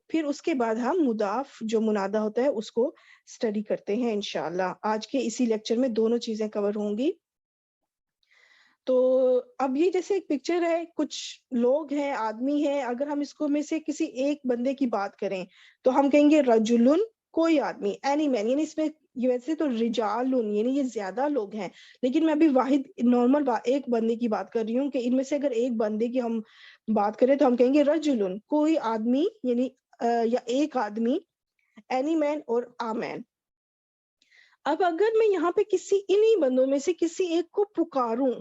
پھر اس کے بعد ہم مضاف جو منادہ ہوتا ہے اس کو اسٹڈی کرتے ہیں انشاءاللہ. آج کے اسی لیکچر میں دونوں چیزیں کور ہوں گی. تو اب یہ جیسے ایک پکچر ہے، کچھ لوگ ہیں، آدمی ہیں، اگر ہم اس کو میں سے کسی ایک بندے کی بات کریں تو ہم کہیں گے رجلن، کوئی آدمی، اینی مین، یعنی اس میں ویسے تو رجالن یعنی یہ زیادہ لوگ ہیں، لیکن میں ابھی واحد نارمل ایک بندے کی بات کر رہی ہوں کہ ان میں سے اگر ایک بندے کی ہم بات کریں تو ہم کہیں گے رجلن، کوئی آدمی، یعنی یا ایک آدمی، اینی مین اور آ مین. اب اگر میں یہاں پہ کسی انہی بندوں میں سے کسی ایک کو پکاروں،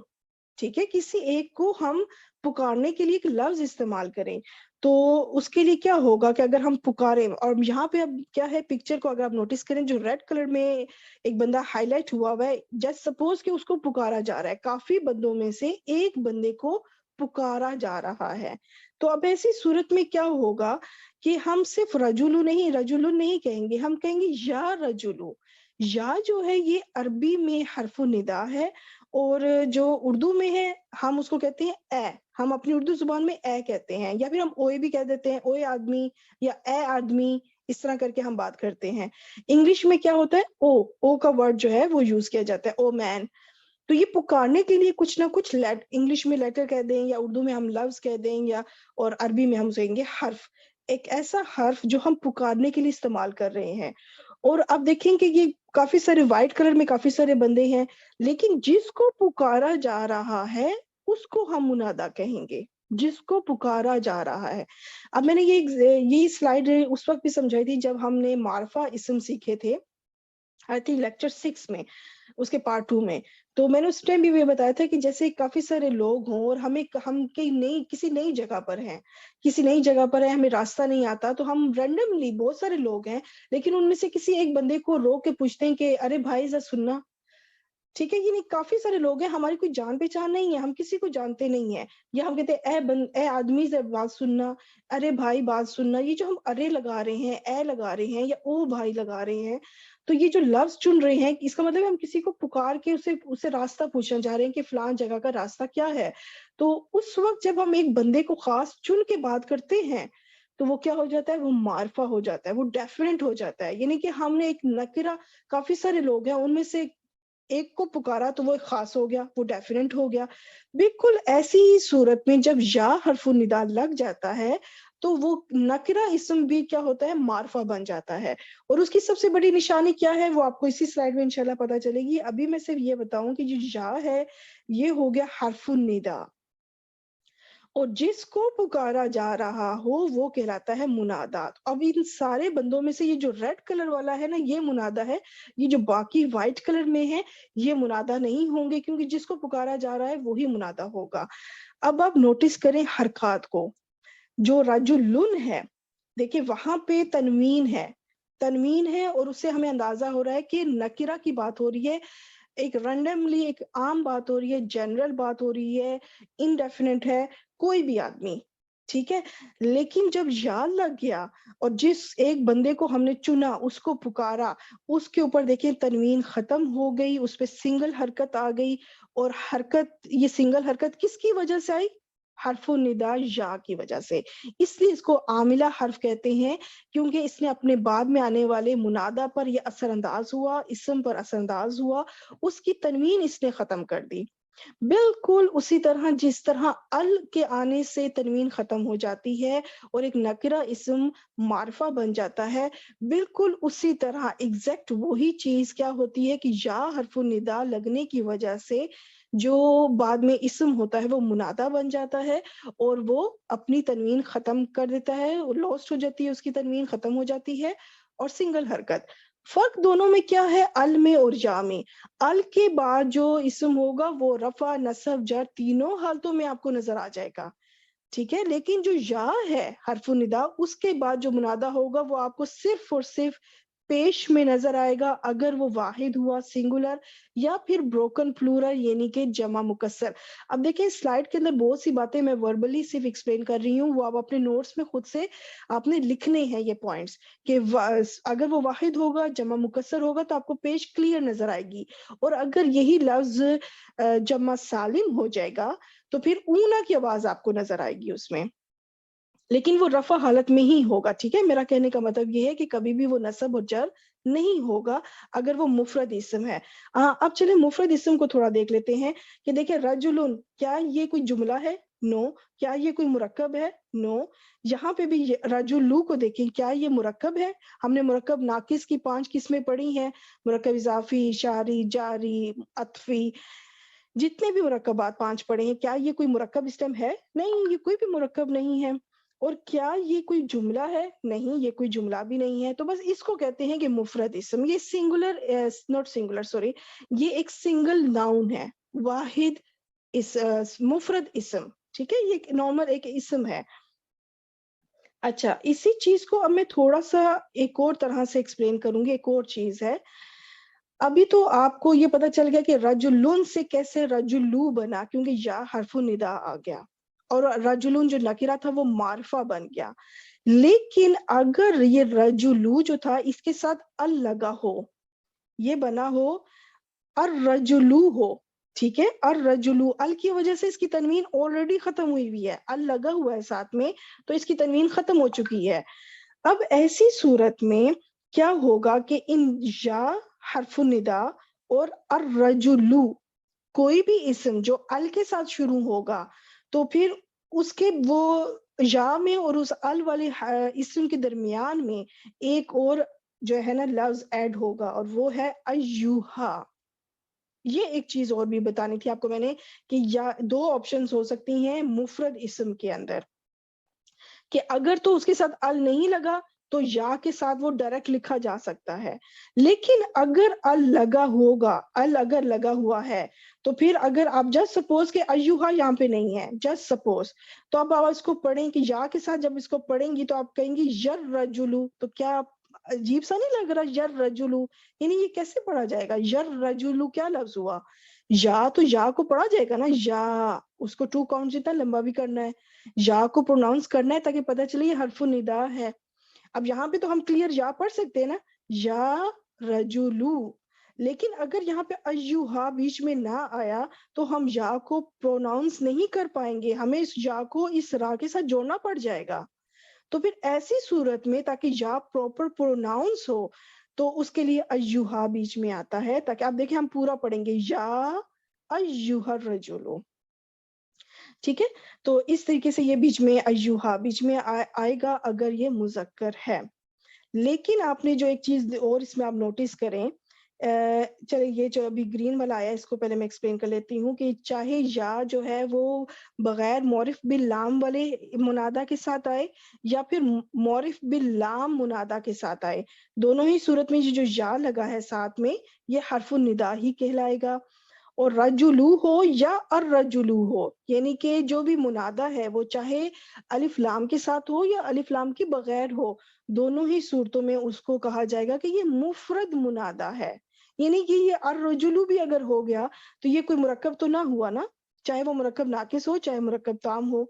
ٹھیک ہے، کسی ایک کو ہم پکارنے کے لیے ایک لفظ استعمال کریں تو اس کے لیے کیا ہوگا کہ اگر ہم پکاریں، اور یہاں پہ اب کیا ہے پکچر کو اگر آپ نوٹس کریں جو ریڈ کلر میں ایک بندہ ہائی لائٹ ہوا ہے، جسٹ سپوز کہ اس کو پکارا جا رہا ہے، کافی بندوں میں سے ایک بندے کو پکارا جا رہا ہے. تو اب ایسی صورت میں کیا ہوگا کہ ہم صرف رجلو نہیں کہیں گے، ہم کہیں گے یا رجلو. یا جو ہے یہ عربی میں حرف ندا ہے، اور جو اردو میں ہے ہم اس کو کہتے ہیں اے. ہم اپنی اردو زبان میں اے کہتے ہیں، یا پھر ہم اوئے بھی کہہ دیتے ہیں، اوئے آدمی یا اے آدمی، اس طرح کر کے ہم بات کرتے ہیں. انگلش میں کیا ہوتا ہے، او کا ورڈ جو ہے وہ یوز کیا جاتا ہے، او مین. تو یہ پکارنے کے لیے کچھ نہ کچھ انگلش میں لیٹر کہہ دیں، یا اردو میں ہم لفظ کہہ دیں، یا اور عربی میں ہم کہیں گے حرف، ایک ایسا حرف جو ہم پکارنے کے لیے استعمال کر رہے ہیں. اور اب دیکھیں کہ یہ کافی سارے وائٹ کلر میں کافی سارے بندے ہیں، لیکن جس کو پکارا جا رہا ہے اس کو ہم منادا کہیں گے، جس کو پکارا جا رہا ہے. اب میں نے یہ سلائیڈ اس وقت بھی سمجھائی تھی جب ہم نے معرفہ اسم سیکھے تھے، آئی تھنک لیکچر 6 میں، اس کے پارٹ 2 میں. تو میں نے اس ٹائم بھی یہ بتایا تھا کہ جیسے کافی سارے لوگ ہوں اور ہم کسی نئی جگہ پر ہیں، ہمیں راستہ نہیں آتا، تو ہم رینڈملی، بہت سارے لوگ ہیں لیکن ان میں سے کسی ایک بندے کو روک کے پوچھتے ہیں کہ ارے بھائی ذرا سننا. ٹھیک ہے، یعنی کافی سارے لوگ ہیں، ہماری کوئی جان پہچان نہیں ہے، ہم کسی کو جانتے نہیں ہیں، یا ہم کہتے ہیں اے آدمی ذرا بات سننا، ارے بھائی بات سننا. یہ جو ہم ارے لگا رہے ہیں، اے لگا رہے ہیں، یا او بھائی لگا رہے ہیں، تو یہ جو لفظ چن رہے ہیں اس کا مطلب ہے ہم کسی کو پکار کے اسے راستہ پوچھنا چاہ رہے ہیں کہ فلان جگہ کا راستہ کیا ہے. تو اس وقت جب ہم ایک بندے کو خاص چن کے بات کرتے ہیں تو وہ کیا ہو جاتا ہے، وہ معرفہ ہو جاتا ہے، وہ ڈیفینٹ ہو جاتا ہے. یعنی کہ ہم نے ایک نکرہ، کافی سارے لوگ ہیں ان میں سے ایک کو پکارا تو وہ خاص ہو گیا، وہ ڈیفینٹ ہو گیا. بالکل ایسی ہی صورت میں جب یا حرف النداء لگ جاتا ہے تو وہ نکرہ اسم بھی کیا ہوتا ہے، معرفہ بن جاتا ہے. اور اس کی سب سے بڑی نشانی کیا ہے وہ آپ کو اسی سلائیڈ میں انشاءاللہ پتا چلے گی. ابھی میں صرف یہ بتاؤں کہ جو یا ہے یہ ہو گیا حرف النداء، اور جس کو پکارا جا رہا ہو وہ کہلاتا ہے منادات. اب ان سارے بندوں میں سے یہ جو ریڈ کلر والا ہے نا یہ منادہ ہے، یہ جو باقی وائٹ کلر میں ہے یہ منادہ نہیں ہوں گے، کیونکہ جس کو پکارا جا رہا ہے وہی منادہ ہوگا. اب آپ نوٹس کریں حرکات کو. جو رجلن ہے، دیکھیں وہاں پہ تنوین ہے اور اس سے ہمیں اندازہ ہو رہا ہے کہ نکرہ کی بات ہو رہی ہے، ایک رینڈملی ایک عام بات ہو رہی ہے، جنرل بات ہو رہی ہے، انڈیفینٹ ہے، کوئی بھی آدمی. ٹھیک ہے، لیکن جب یا لگ گیا اور جس ایک بندے کو ہم نے چنا، اس کو پکارا، اس کے اوپر دیکھیں تنوین ختم ہو گئی، اس پہ سنگل حرکت آ گئی. اور یہ سنگل حرکت کس کی وجہ سے آئی، حرف النداء یا کی وجہ سے. اس لیے اس کو عاملہ حرف کہتے ہیں، کیونکہ اس نے اپنے بعد میں آنے والے منادہ پر یہ اثر انداز ہوا، اسم پر اثر انداز ہوا، اس کی تنوین اس نے ختم کر دی. بالکل اسی طرح جس طرح ال کے آنے سے تنوین ختم ہو جاتی ہے اور ایک نکرہ اسم معرفہ بن جاتا ہے، بالکل اسی طرح ایگزیکٹ وہی چیز کیا ہوتی ہے کہ یا حرف النداء لگنے کی وجہ سے جو بعد میں اسم ہوتا ہے وہ منادہ بن جاتا ہے اور وہ اپنی تنوین ختم کر دیتا ہے، لوسٹ ہو جاتی ہے، اس کی تنوین ختم ہو جاتی ہے. اور سنگل حرکت، فرق دونوں میں کیا ہے، ال میں اور یا میں. ال کے بعد جو اسم ہوگا وہ رفع، نصب، جر تینوں حالتوں میں آپ کو نظر آ جائے گا. ٹھیک ہے، لیکن جو یا ہے حرف النداء، اس کے بعد جو منادہ ہوگا وہ آپ کو صرف اور صرف پیش میں نظر آئے گا اگر وہ واحد ہوا سنگولر، یا پھر بروکن پلورل یعنی کہ جمع مکسر. اب دیکھیں سلائیڈ کے اندر بہت سی باتیں میں وربلی صرف ایکسپلین کر رہی ہوں، وہ آپ اپنے نوٹس میں خود سے آپ نے لکھنے ہیں یہ پوائنٹس کہ اگر وہ واحد ہوگا، جمع مکسر ہوگا تو آپ کو پیش کلیئر نظر آئے گی، اور اگر یہی لفظ جمع سالم ہو جائے گا تو پھر اونا کی آواز آپ کو نظر آئے گی اس میں. لیکن وہ رفع حالت میں ہی ہوگا. ٹھیک ہے, میرا کہنے کا مطلب یہ ہے کہ کبھی بھی وہ نصب اور جر نہیں ہوگا اگر وہ مفرد اسم ہے. اب چلیں مفرد اسم کو تھوڑا دیکھ لیتے ہیں کہ دیکھیں رجلن, کیا یہ کوئی جملہ ہے؟ نو. کیا یہ کوئی مرکب ہے؟ نو. یہاں پہ بھی رجلو کو دیکھیں, کیا یہ مرکب ہے؟ ہم نے مرکب ناقص کی 5 قسمیں پڑھی ہیں, مرکب اضافی, اشاری, جاری, عطفی, جتنے بھی مرکبات 5 پڑھے ہیں. کیا یہ کوئی مرکب اس ٹائم ہے؟ نہیں, یہ کوئی بھی مرکب نہیں ہے. اور کیا یہ کوئی جملہ ہے؟ نہیں, یہ کوئی جملہ بھی نہیں ہے. تو بس اس کو کہتے ہیں کہ مفرد اسم. یہ سنگولر, ناٹ سنگولر, سوری, یہ ایک سنگل ناؤن ہے, واحد مفرد اسم. ٹھیک ہے, یہ نارمل ایک اسم ہے. اچھا, اسی چیز کو اب میں تھوڑا سا ایک اور طرح سے ایکسپلین کروں گی. ایک اور چیز ہے, ابھی تو آپ کو یہ پتا چل گیا کہ رجلن سے کیسے رجلو بنا, کیونکہ یا حرف ندا آ گیا اور رجلن جو نکرہ تھا وہ معرفہ بن گیا. لیکن اگر یہ رجلو جو تھا اس کے ساتھ ال لگا ہو, یہ بنا ہو الرجلو ہو, ٹھیک ہے, الرجلو, ال کی وجہ سے اس کی تنوین آلریڈی ختم ہوئی ہے, ال لگا ہوا ہے ساتھ میں تو اس کی تنوین ختم ہو چکی ہے. اب ایسی صورت میں کیا ہوگا کہ ان یا حرف ندا اور الرجلو, کوئی بھی اسم جو ال کے ساتھ شروع ہوگا تو پھر اس کے وہ یا میں اور اس ال والے اسم کے درمیان میں ایک اور جو ہے نا لفظ ایڈ ہوگا, اور وہ ہے ایوہا. یہ ایک چیز اور بھی بتانی تھی آپ کو میں نے کہ یا 2 آپشنز ہو سکتی ہیں مفرد اسم کے اندر, کہ اگر تو اس کے ساتھ ال نہیں لگا تو یا کے ساتھ وہ ڈائریکٹ لکھا جا سکتا ہے. لیکن اگر ال لگا ہوگا, ال اگر لگا ہوا ہے تو پھر اگر آپ جسٹ سپوز کہ ایوہا یہاں پہ نہیں ہے, جسٹ سپوز, تو اب آپ اس کو پڑھیں کہ یا کے ساتھ جب اس کو پڑھیں گی تو آپ کہیں گی یر رجلو. تو کیا عجیب سا نہیں لگ رہا یر رجلو؟ یعنی یہ کیسے پڑھا جائے گا یر رجلو؟ کیا لفظ ہوا؟ یا تو یا کو پڑھا جائے گا نا, یا اس کو 2 کاؤنٹ جتنا لمبا بھی کرنا ہے, یا کو پروناؤنس کرنا ہے تاکہ پتہ چلے یہ حرف ندا ہے. اب یہاں پہ تو ہم کلیئر یا پڑھ سکتے ہیں نا, یا رجلو. لیکن اگر یہاں پہ ایوہا بیچ میں نہ آیا تو ہم یا کو پروناؤنس نہیں کر پائیں گے, ہمیں اس یا کو اس را کے ساتھ جوڑنا پڑ جائے گا. تو پھر ایسی صورت میں تاکہ یا پراپر پروناؤنس ہو تو اس کے لیے ایوہا بیچ میں آتا ہے, تاکہ آپ دیکھیں ہم پورا پڑھیں گے یا ایوہا الرجلو. ٹھیک ہے, تو اس طریقے سے یہ بیچ میں ایوہا بیچ میں آئے گا اگر یہ مذکر ہے. لیکن آپ نے جو ایک چیز اور اس میں آپ نوٹس کریں, چلے یہ جو ابھی گرین والا آیا اس کو پہلے میں ایکسپلین کر لیتی ہوں, کہ چاہے یا جو ہے وہ بغیر معرف باللام والے منادہ کے ساتھ آئے یا پھر معرف باللام منادہ کے ساتھ آئے, دونوں ہی صورت میں یہ جو یا لگا ہے ساتھ میں یہ حرف الندا ہی کہلائے گا. اور رجلو ہو یا الرجلو ہو, یعنی کہ جو بھی منادہ ہے وہ چاہے الف لام کے ساتھ ہو یا الف لام کے بغیر ہو, دونوں ہی صورتوں میں اس کو کہا جائے گا کہ یہ مفرد منادہ ہے. یعنی کہ یہ الرجلو بھی اگر ہو گیا تو یہ کوئی مرکب تو نہ ہوا نا, چاہے وہ مرکب ناقص ہو چاہے مرکب تام ہو,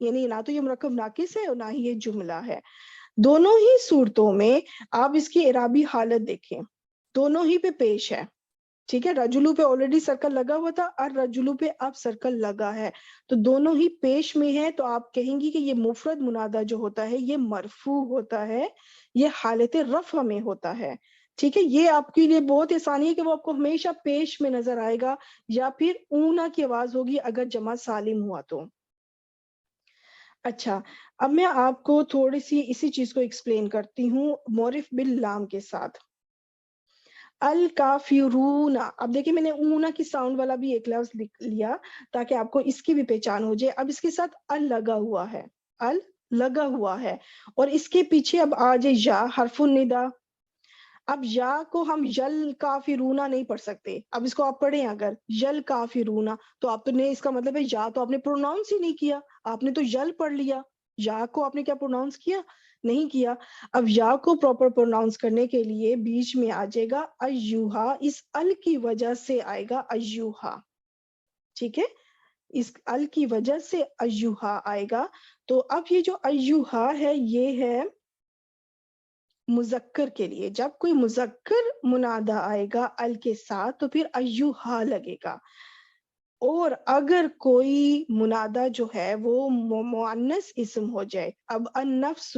یعنی نہ تو یہ مرکب ناقص ہے اور نہ ہی یہ جملہ ہے. دونوں ہی صورتوں میں آپ اس کی اعرابی حالت دیکھیں, دونوں ہی پہ پیش ہے. ٹھیک ہے, رجلو پہ آلریڈی سرکل لگا ہوا تھا اور رجلو پہ اب سرکل لگا ہے, تو دونوں ہی پیش میں ہے. تو آپ کہیں گی کہ یہ مفرد منادہ جو ہوتا ہے یہ مرفوع ہوتا ہے, یہ حالت رفع میں ہوتا ہے. ٹھیک ہے, یہ آپ کے لیے بہت آسانی ہے کہ وہ آپ کو ہمیشہ پیش میں نظر آئے گا یا پھر اونا کی آواز ہوگی اگر جمع سالم ہوا تو. اچھا, اب میں آپ کو تھوڑی سی اسی چیز کو ایکسپلین کرتی ہوں معرف باللام کے ساتھ. الکافرون, اب دیکھیں میں نے اونا کی ساؤنڈ والا بھی ایک لفظ لکھ لیا تاکہ آپ کو اس کی بھی پہچان ہو جائے. اب اس کے ساتھ ال لگا ہوا ہے, ال لگا ہوا ہے, اور اس کے پیچھے اب آ جائے یا حرف الندا. اب یا کو ہم یل کافرونا نہیں پڑھ سکتے. اب اس کو آپ پڑھیں اگر یل کافرونا تو آپ نے اس کا مطلب ہے یا تو آپ نے پروناؤنس ہی نہیں کیا, آپ نے تو یل پڑھ لیا, یا کو آپ نے کیا پروناؤنس کیا؟ نہیں کیا. اب یا کو پراپر پروناؤنس کرنے کے لیے بیچ میں آ جائے گا ایوہا, اس ال کی وجہ سے آئے گا ایوہا. ٹھیک ہے, اس ال کی وجہ سے ایوہا آئے گا. تو اب یہ جو ایوہا ہے یہ ہے مذکر کے لیے. جب کوئی مذکر منادہ آئے گا ال کے ساتھ تو پھر ایوہا لگے گا. اور اگر کوئی منادہ جو ہے وہ مؤنث اسم ہو جائے. اب النفس،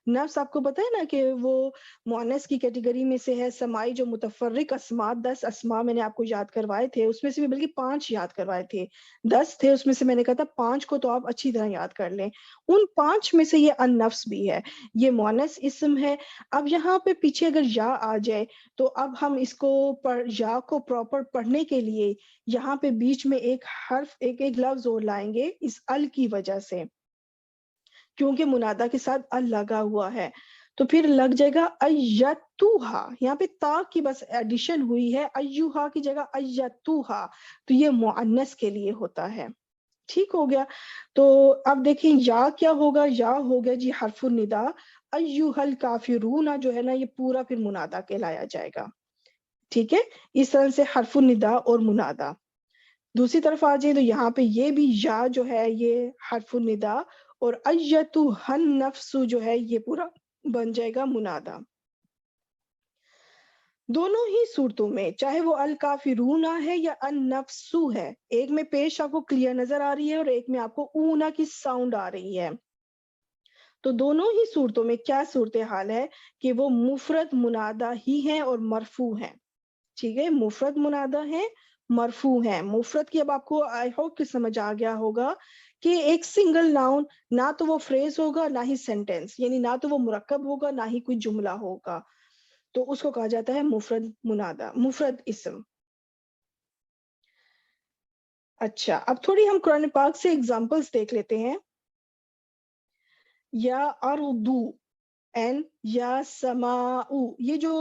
نفس آپ کو پتا ہے نا کہ وہ مؤنث کی کیٹیگری میں سے ہے. سمائی جو متفرق اسماء، 10 اسماء میں نے آپ کو یاد کروائے تھے، اس میں سے بھی بلکہ 5 یاد کروائے تھے. 10 تھے، اس میں سے میں نے کہا تھا 5 کو تو آپ اچھی طرح یاد کر لیں. ان 5 میں سے یہ النفس بھی ہے، یہ مؤنث اسم ہے. اب یہاں پہ پیچھے اگر یا آ جائے تو اب ہم اس کو یا کو پراپر پڑھنے کے لیے یہاں پہ بیچ میں ایک حرف، ایک لفظ اور لائیں گے اس ال کی وجہ سے، کیونکہ منادہ کے ساتھ ال لگا ہوا ہے. تو پھر لگ جائے گا ایتوہا. یہاں پہ تا کی بس ایڈیشن ہوئی ہے، ایوہا کی جگہ ایتوہا، تو یہ مؤنث کے لیے ہوتا ہے. ٹھیک ہو گیا. تو اب دیکھیں یا کیا ہوگا، یا ہو گیا جی حرف الندا. ایوہ الکافرون جو ہے نا یہ پورا پھر منادہ کہلایا جائے گا. ٹھیک ہے، اس طرح سے حرف الندا اور منادہ. دوسری طرف آ جائیں تو یہاں پہ یہ بھی یا جو ہے یہ حرف الندا، اور ایتوہا النفس جو ہے یہ پورا بن جائے گا منادہ. دونوں ہی صورتوں میں چاہے وہ الکافرون ہے یا النفسو ہے، ایک میں پیش آپ کو کلیئر نظر آ رہی ہے اور ایک میں آپ کو اونا کی ساؤنڈ آ رہی ہے. تو دونوں ہی صورتوں میں کیا صورتحال ہے کہ وہ مفرد منادہ ہی ہیں اور مرفوع ہیں. ٹھیک ہے، مفرد منادہ ہیں، مرفوع ہیں. مفرد کی اب آپ کو آئی ہوپ کہ سمجھ آ گیا ہوگا کہ ایک سنگل ناؤن، نہ تو وہ فریز ہوگا نہ ہی سینٹینس، یعنی نہ تو وہ مرکب ہوگا نہ ہی کوئی جملہ ہوگا، تو اس کو کہا جاتا ہے مفرد منادہ، مفرد اسم. اچھا، اب تھوڑی ہم قرآن پاک سے اگزامپلس دیکھ لیتے ہیں. یا اردو این یا سماؤ، یہ جو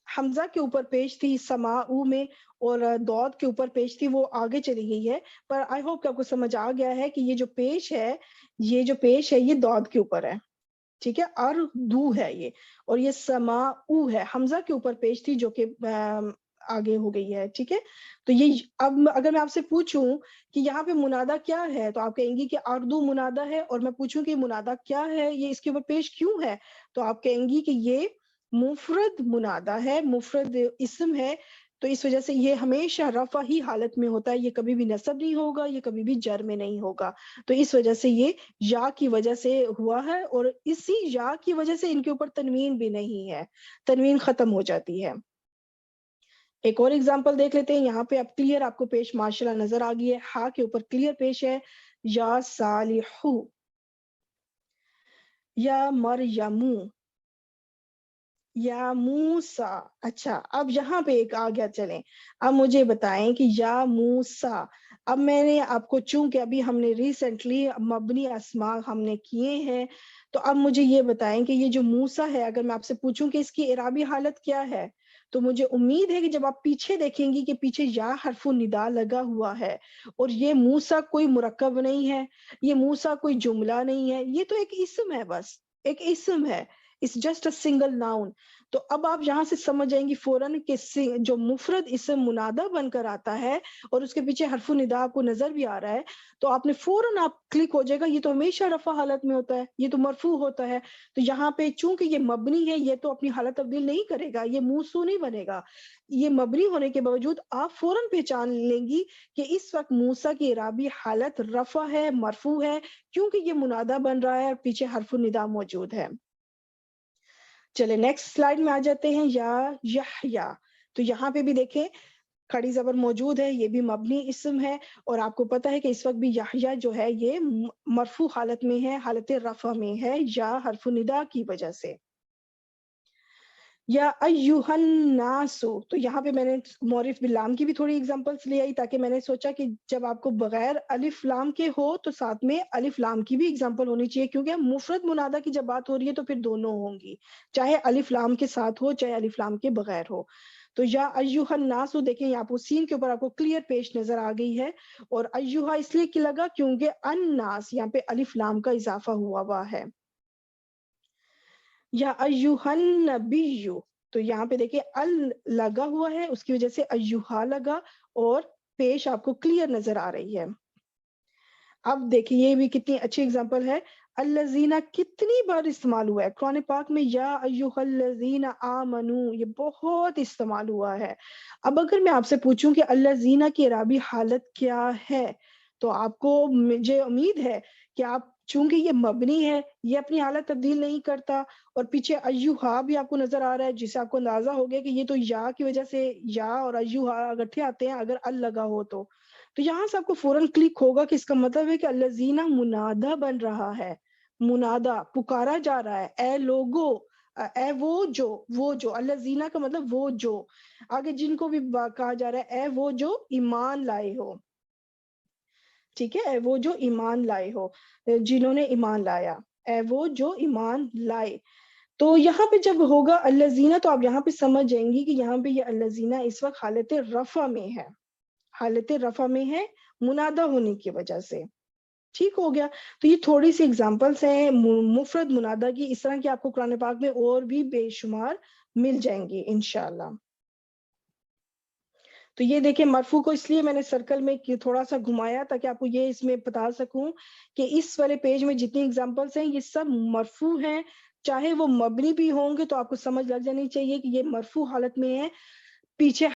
حمزہ کے اوپر پیش تھی سماؤ میں اور دود کے اوپر پیش تھی وہ آگے چلی گئی ہے، پر آئی ہوپ کہ آپ کو سمجھ آ گیا ہے کہ یہ جو پیش ہے یہ دود کے اوپر ہے. ٹھیک ہے، اردو ہے یہ، اور یہ سماؤ ہے، حمزہ کے اوپر پیش تھی جو کہ آگے ہو گئی ہے. ٹھیک ہے، تو یہ اب اگر میں آپ سے پوچھوں کہ یہاں پہ منادہ کیا ہے تو آپ کہیں گی کہ اردو منادہ ہے، اور میں پوچھوں کہ منادہ کیا ہے، یہ اس کے اوپر پیش کیوں ہے، تو آپ کہیں گی کہ یہ مفرد منادہ ہے، مفرد اسم ہے. تو اس وجہ سے یہ ہمیشہ رفع ہی حالت میں ہوتا ہے، یہ کبھی بھی نصب نہیں ہوگا، یہ کبھی بھی جر میں نہیں ہوگا. تو اس وجہ سے یہ یا کی وجہ سے ہوا ہے، اور اسی یا کی وجہ سے ان کے اوپر تنوین بھی نہیں ہے، تنوین ختم ہو جاتی ہے. ایک اور اگزامپل دیکھ لیتے ہیں. یہاں پہ اب کلیئر آپ کو پیش ماشاءاللہ نظر آ گئی ہے، ہا کے اوپر کلیئر پیش ہے. یا صالحو، یا مریمو، یا موسیٰ. اچھا، اب یہاں پہ ایک آ گیا. چلیں اب مجھے بتائیں کہ یا موسیٰ، اب میں نے آپ کو چونکہ ابھی ہم نے ریسنٹلی مبنی اسماء ہم نے کیے ہیں، تو اب مجھے یہ بتائیں کہ یہ جو موسیٰ ہے اگر میں آپ سے پوچھوں کہ اس کی اعرابی حالت کیا ہے، تو مجھے امید ہے کہ جب آپ پیچھے دیکھیں گی کہ پیچھے یا حرف الندا لگا ہوا ہے، اور یہ موسیٰ کوئی مرکب نہیں ہے، یہ موسیٰ کوئی جملہ نہیں ہے، یہ تو ایک اسم ہے، بس ایک اسم ہے، it's just a single noun. تو اب آپ یہاں سے سمجھ جائیں گی فوراً کہ جو مفرد اسم منادہ بن کر آتا ہے اور اس کے پیچھے حرف النداء آپ کو نظر بھی آ رہا ہے، تو آپ نے فوراً آپ کلک ہو جائے گا یہ تو ہمیشہ رفع حالت میں ہوتا ہے، یہ تو مرفوع ہوتا ہے. تو یہاں پہ چونکہ یہ مبنی ہے یہ تو اپنی حالت تبدیل نہیں کرے گا، یہ موصول نہیں بنے گا. یہ مبنی ہونے کے باوجود آپ فوراً پہچان لیں گی کہ اس وقت موسیٰ کی اعرابی حالت رفع ہے، مرفوع ہے، کیونکہ یہ منادہ بن رہا ہے اور پیچھے حرف النداء موجود ہے. چلے نیکسٹ سلائیڈ میں آ جاتے ہیں. یا یحییٰ، تو یہاں پہ بھی دیکھیں کھڑی زبر موجود ہے، یہ بھی مبنی اسم ہے، اور آپ کو پتا ہے کہ اس وقت بھی یحییٰ جو ہے یہ مرفوع حالت میں ہے، حالت رفع میں ہے یا حرف النداء کی وجہ سے. یا ایھا الناس، تو یہاں پہ میں نے معرف باللام کی بھی تھوڑی ایگزامپلس لے آئی تاکہ میں نے سوچا کہ جب آپ کو بغیر الف لام کے ہو تو ساتھ میں الف لام کی بھی ایگزامپل ہونی چاہیے، کیونکہ مفرد منادہ کی جب بات ہو رہی ہے تو پھر دونوں ہوں گی، چاہے الف لام کے ساتھ ہو چاہے الف لام کے بغیر ہو. تو یا ایھا الناس دیکھیں یہاں پر سین کے اوپر آپ کو کلیئر پیش نظر آ گئی ہے، اور ایھا اس لیے کہ لگا کیونکہ الناس یہاں پہ الف لام کا اضافہ ہوا ہے. یا ایھا النبی، تو یہاں پہ دیکھیں ال لگا ہوا ہے اس کی وجہ سے ایھا لگا، اور پیش آپ کو کلیئر نظر آ رہی ہے. اب دیکھیں یہ بھی کتنی اچھی اگزامپل ہے. الذین کتنی بار استعمال ہوا ہے قرآن پاک میں، یا ایھا الذین آمنو، یہ بہت استعمال ہوا ہے۔ اب اگر میں آپ سے پوچھوں کہ الذین کی اعرابی حالت کیا ہے، تو آپ کو، مجھے امید ہے کہ آپ، چونکہ یہ مبنی ہے، یہ اپنی حالت تبدیل نہیں کرتا، اور پیچھے ایھا بھی آپ کو نظر آ رہا ہے، جس سے آپ کو اندازہ ہو گیا کہ یہ تو یا کی وجہ سے، یا اور ایھا اکٹھے آتے ہیں اگر ال لگا ہو تو یہاں سے آپ کو فوراً کلک ہوگا کہ اس کا مطلب ہے کہ الذین منادہ بن رہا ہے، منادہ پکارا جا رہا ہے، اے لوگو، اے وہ جو الذین کا مطلب وہ جو، آگے جن کو بھی کہا جا رہا ہے اے وہ جو ایمان لائے ہو، ٹھیک ہے، اے وہ جو ایمان لائے ہو، جنہوں نے ایمان لایا، اے وہ جو ایمان لائے۔ تو یہاں پہ جب ہوگا الذین، تو آپ یہاں پہ سمجھ جائیں گی کہ یہاں پہ یہ الذین اس وقت حالت رفع میں ہے، حالت رفع میں ہے، منادہ ہونے کی وجہ سے، ٹھیک ہو گیا۔ تو یہ تھوڑی سی اگزامپلس ہیں مفرد منادہ کی، اس طرح کی آپ کو قرآن پاک میں اور بھی بے شمار مل جائیں گی انشاءاللہ۔ تو یہ دیکھیں، مرفوع کو اس لیے میں نے سرکل میں تھوڑا سا گھمایا تاکہ آپ کو یہ اس میں بتا سکوں کہ اس والے پیج میں جتنی اگزامپلس ہیں یہ سب مرفوع ہیں، چاہے وہ مبنی بھی ہوں گے تو آپ کو سمجھ لگ جانی چاہیے کہ یہ مرفوع حالت میں ہے، پیچھے